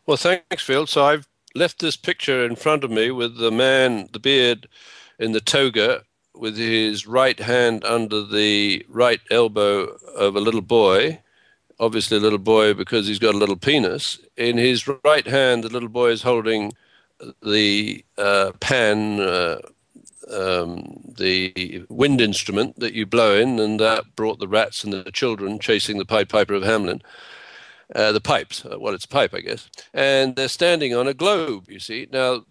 Well, thanks, Phil. So I've left this picture in front of me with the man, the beard in the toga, with his right hand under the right elbow of a little boy, obviously a little boy because he's got a little penis. In his right hand, the little boy is holding the the wind instrument that you blow in, and that brought the rats and the children chasing the Pied Piper of Hamelin. The pipes, well, it's a pipe, I guess, and they're standing on a globe. You see, now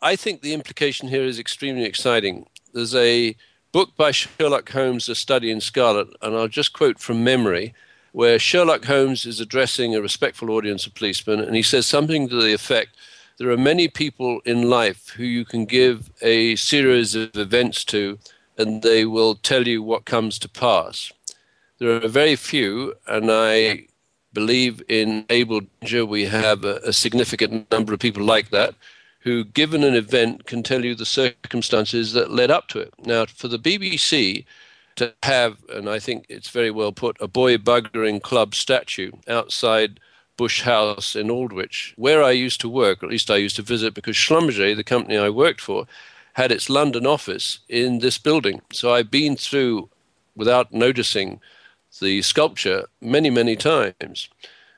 I think the implication here is extremely exciting. There's a book by Sherlock Holmes, A Study in Scarlet, and I'll just quote from memory, where Sherlock Holmes is addressing a respectful audience of policemen, and he says something to the effect: there are many people in life who you can give a series of events to, and they will tell you what comes to pass. There are very few, and I believe in Able Danger we have a significant number of people like that, who, given an event, can tell you the circumstances that led up to it. Now, for the BBC to have, and I think it's very well put, a boy buggering club statue outside Bush House in Aldwych, where I used to work, or at least I used to visit, because Schlumberger, the company I worked for, had its London office in this building. So I've been through, without noticing, the sculpture many, many times.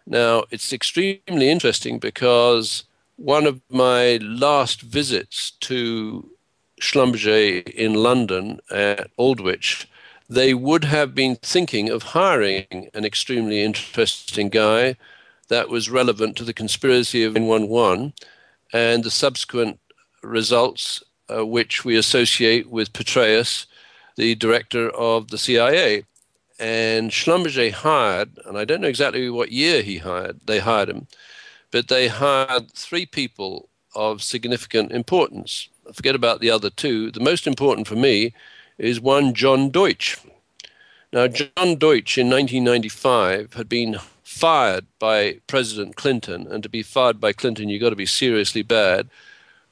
Now, it's extremely interesting because one of my last visits to Schlumberger in London at Aldwych, they would have been thinking of hiring an extremely interesting guy that was relevant to the conspiracy of 911 and the subsequent results, which we associate with Petraeus, the director of the CIA. And Schlumberger hired, and I don't know exactly what year they hired him, but they hired three people of significant importance. Forget about the other two. The most important for me is one, John Deutsch. Now, John Deutsch in 1995 had been fired by President Clinton, and to be fired by Clinton, you've got to be seriously bad,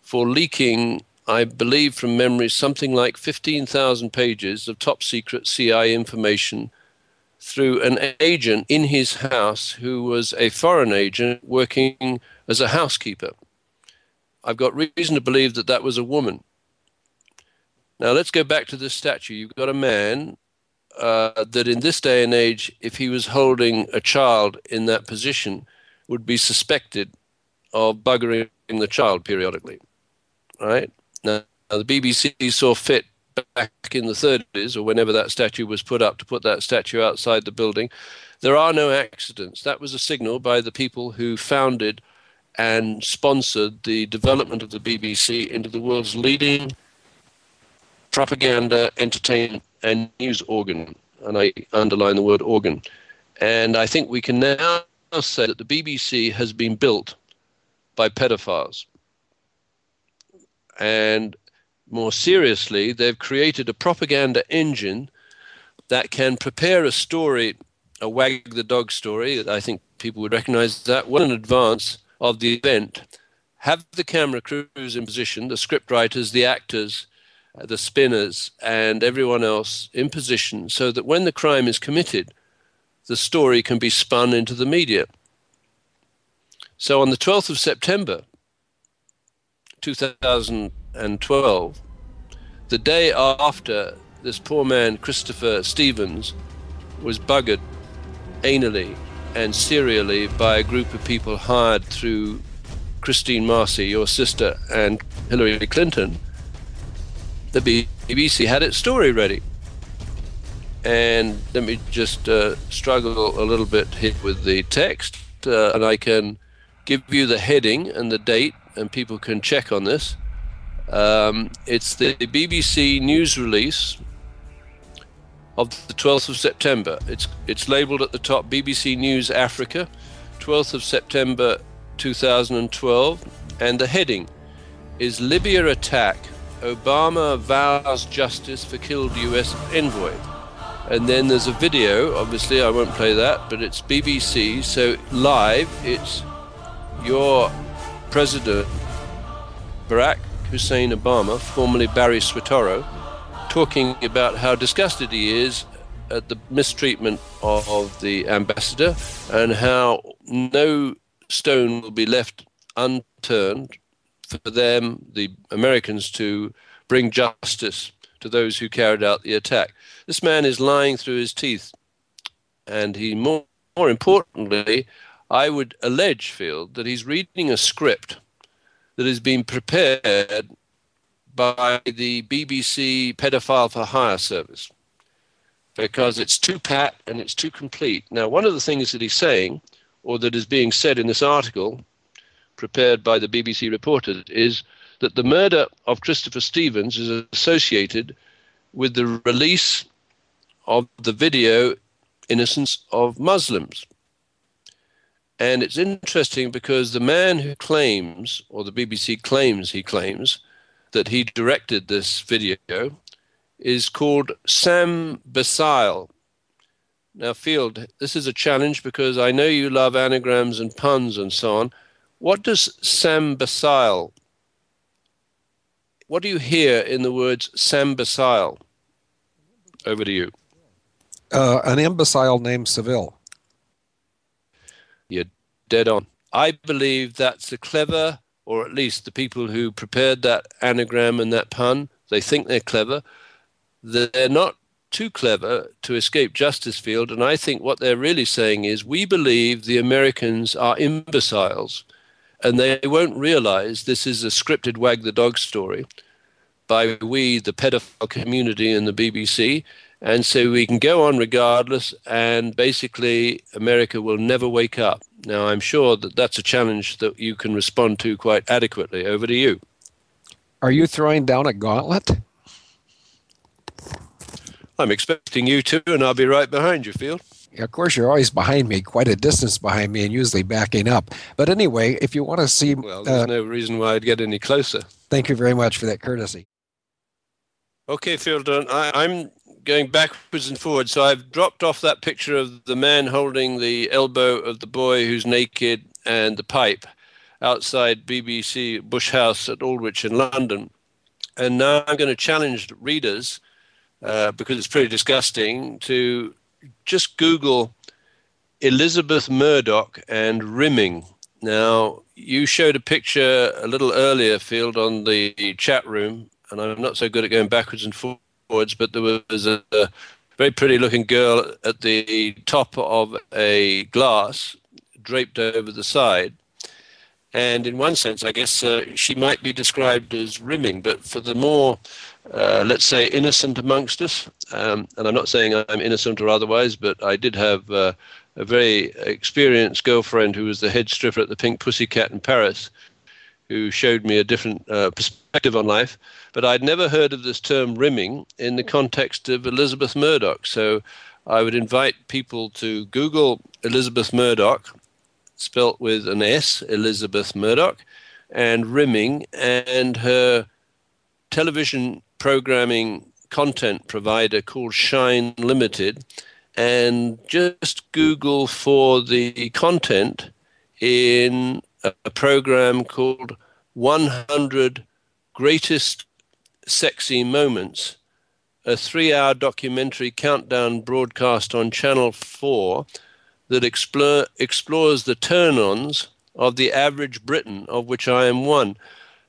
for leaking, I believe from memory, something like 15,000 pages of top secret CIA information through an agent in his house who was a foreign agent working as a housekeeper. I've got reason to believe that that was a woman. Now, let's go back to this statue. You've got a man that in this day and age, if he was holding a child in that position, would be suspected of buggering the child periodically, right? Now, the BBC saw fit back in the 30s, or whenever that statue was put up, to put that statue outside the building. There are no accidents. That was a signal by the people who founded and sponsored the development of the BBC into the world's leading propaganda, entertainment, and news organ. And I underline the word organ. And I think we can now say that the BBC has been built by pedophiles. And more seriously, they've created a propaganda engine that can prepare a story, a wag the dog story. I think people would recognize that well in advance of the event. Have the camera crews in position, the script writers, the actors, the spinners, and everyone else in position, so that when the crime is committed, the story can be spun into the media. So on the 12th of September, 2012, the day after this poor man, Christopher Stevens, was buggered anally and serially by a group of people hired through Christine Marcy, your sister, and Hillary Clinton, the BBC had its story ready. And let me just struggle a little bit here with the text, and I can give you the heading and the date, and people can check on this. It's the BBC news release of the 12th of September. It's labeled at the top, BBC News Africa, 12th of September 2012, and the heading is Libya Attack, Obama Vows Justice for Killed US Envoy. And then there's a video, obviously I won't play that, but it's BBC, so live, it's your President Barack Hussein Obama, formerly Barry Switoro, talking about how disgusted he is at the mistreatment of the ambassador and how no stone will be left unturned for them, the Americans, to bring justice to those who carried out the attack. This man is lying through his teeth, and he, more importantly, I would allege, Field, that he's reading a script that has been prepared by the BBC Pedophile for Hire service, because it's too pat and it's too complete. Now, one of the things that he's saying, or that is being said in this article prepared by the BBC reporter, is that the murder of Christopher Stevens is associated with the release of the video Innocence of Muslims. And it's interesting because the man who claims, or the BBC claims he claims, that he directed this video is called Sam Basile. Now, Field, this is a challenge because I know you love anagrams and puns and so on. What does Sam Basile, what do you hear in the words Sam Basile? Over to you. An imbecile named Seville. You're dead on. I believe that's the clever, or at least the people who prepared that anagram and that pun, they think they're clever. They're not too clever to escape justice, Field, and I think what they're really saying is we believe the Americans are imbeciles, and they won't realize this is a scripted wag the dog story by we, the pedophile community and the BBC, and so we can go on regardless, and basically America will never wake up. Now, I'm sure that that's a challenge that you can respond to quite adequately. Over to you. Are you throwing down a gauntlet? I'm expecting you to, and I'll be right behind you, Field. Yeah, of course, you're always behind me, quite a distance behind me, and usually backing up. But anyway, if you want to see... Well, there's no reason why I'd get any closer. Thank you very much for that courtesy. Okay, Field, I'm going backwards and forwards. So I've dropped off that picture of the man holding the elbow of the boy who's naked and the pipe outside BBC Bush House at Aldwych in London. And now I'm going to challenge readers, because it's pretty disgusting, to just Google Elizabeth Murdoch and rimming. Now, you showed a picture a little earlier, Field, on the chat room, and I'm not so good at going backwards and forwards, but there was a very pretty looking girl at the top of a glass draped over the side. And in one sense, I guess she might be described as rimming, but for the more, let's say, innocent amongst us, and I'm not saying I'm innocent or otherwise, but I did have a very experienced girlfriend who was the head stripper at the Pink Pussycat in Paris, who showed me a different perspective on life. But I'd never heard of this term rimming in the context of Elizabeth Murdoch. So I would invite people to Google Elizabeth Murdoch, spelt with an S, Elizabeth Murdoch, and rimming, and her television programming content provider called Shine Limited, and just Google for the content in a program called 100 Greatest Sexy Moments, a 3-hour documentary countdown broadcast on Channel 4 that explores the turn-ons of the average Briton, of which I am one.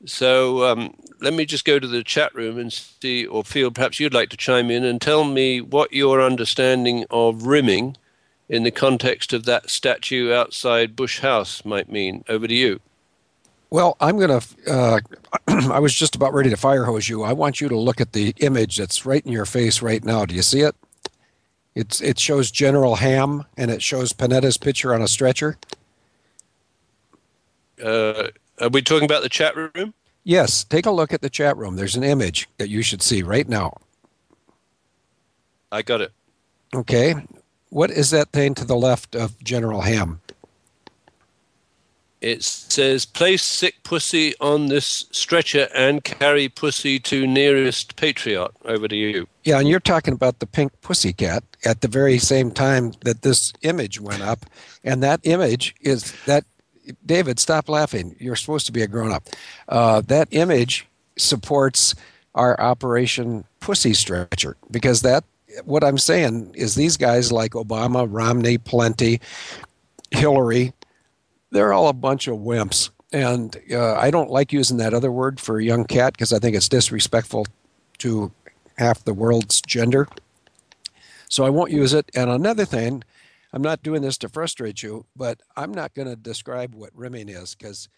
So let me just go to the chat room and see, or Field, perhaps you'd like to chime in and tell me what your understanding of rimming in the context of that statue outside Bush House might mean. Over to you. Well, I'm going to, I was just about ready to fire hose you. I want you to look at the image that's right in your face right now. Do you see it? It shows General Ham, and it shows Panetta's picture on a stretcher. Are we talking about the chat room? Yes, take a look at the chat room. There's an image that you should see right now. I got it. Okay. What is that thing to the left of General Ham? It says, place sick pussy on this stretcher and carry pussy to nearest patriot. Over to you. Yeah, and you're talking about the Pink Pussycat at the very same time that this image went up. And that image is that, David, stop laughing. You're supposed to be a grown-up. That image supports our Operation Pussy Stretcher, because that, what I'm saying is these guys like Obama, Romney, Plenty, Hillary, They're all a bunch of wimps. And I don't like using that other word for a young cat because I think it's disrespectful to half the world's gender. So I won't use it. And another thing, I'm not doing this to frustrate you, but I'm not going to describe what rimming is because